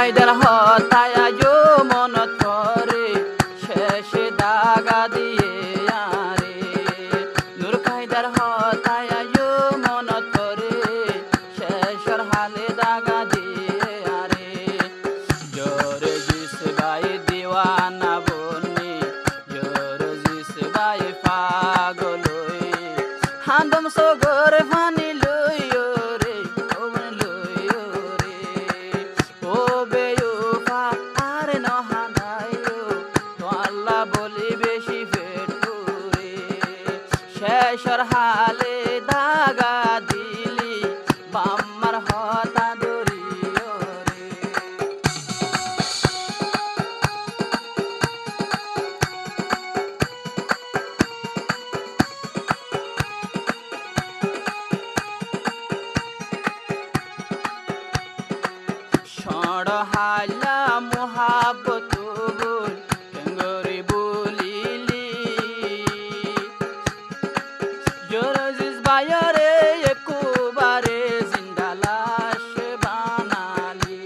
খাইদার হতায় আজো মনত করে শেষে দাগা দিয়ে আরে নূর খাইদার হতায় আজো মনত করে শেষর হালে দাগা দিয়ে আরে জোরে জিস গাই দিওয়ানা বনি জোরে জিস গাই পাগল হান্দম সগর ফানি লইও রে ওমন লইও রে ও বেয়ুফা আর নহানাইও তো আল্লাহ বলি বেশি ফেটু রে শেষর হালে দাগা দিলি বাম্মার হতা দরিও রে ষড় হালা মোহাবত বল কেঙ্গরি বলিলি জোরজিস বায়রে একবারে জিন্দা লাশ বানালি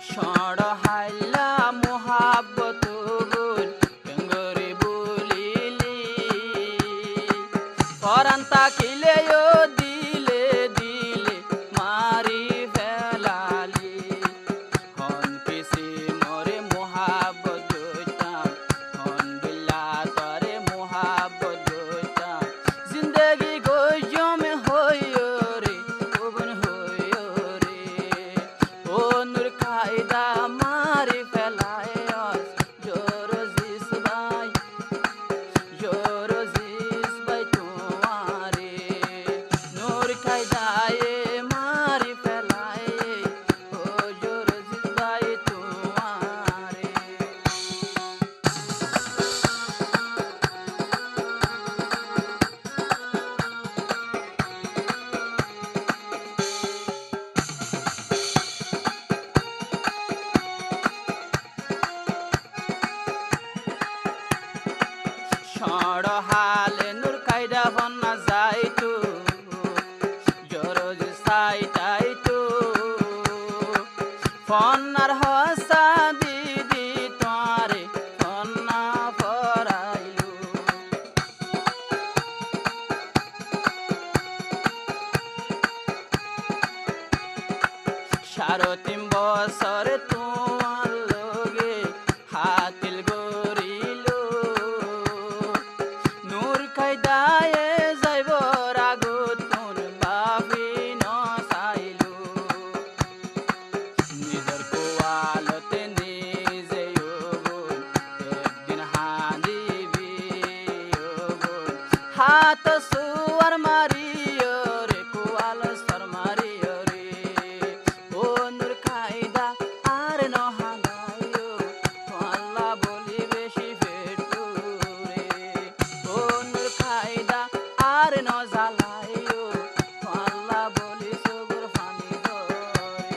ষড় হালা মোহাবত বল কেঙ্গরি বলিলি পরান তাকিলেও দিলে দিলে মারি ফেলালি হন পিসি মরে মোহাব্বত জইতাম হন বিল্লা তরে মোহাব্বত জইতাম জিন্দগি গজম হইও রে ওবন হইও রে ও নূর খাইদা মারি ফেলায় জোরজিস ভাই জোরজিস ভাই তোমারে নূর খাইদায়ে মারি ফেলায় ও জোরজিস ভাই তোমারে ষড় হালে নূর খাইদা বন্না যাইতো জরজ সাইটাইতো ফন্নার হসা দিদি তোরে ফন্না পরাইলো সাড়ে 3 বছর তোমার লগে হাতিল গরিল নূর খাইদায়ে যাইব রাগতুন বাবি নসাইলো নিজের কোয়ালতে নিজে একদিন হাঁদিবি হাত সুয়ার মারিও রে কোয়াল সর মারিও রে ও নূর খাইদা আর নহানাইও তো আল্লাহ বলি বেশি ফেটু রে ও নূর খাইদা আর নজালাইও তো আল্লাহ বলি সবর ফানি ধরে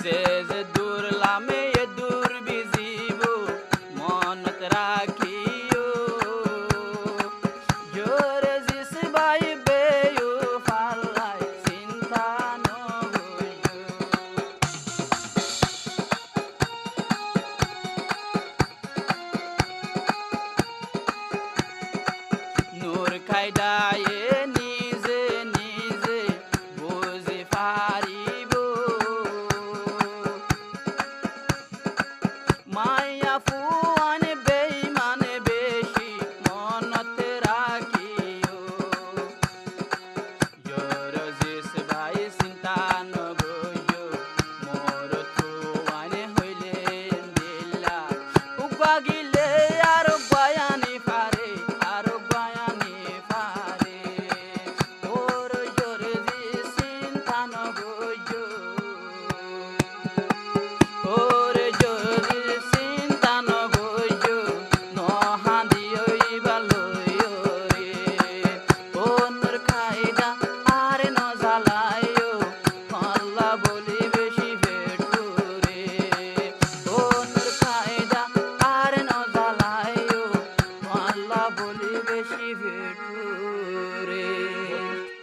যে যে দুর্লামে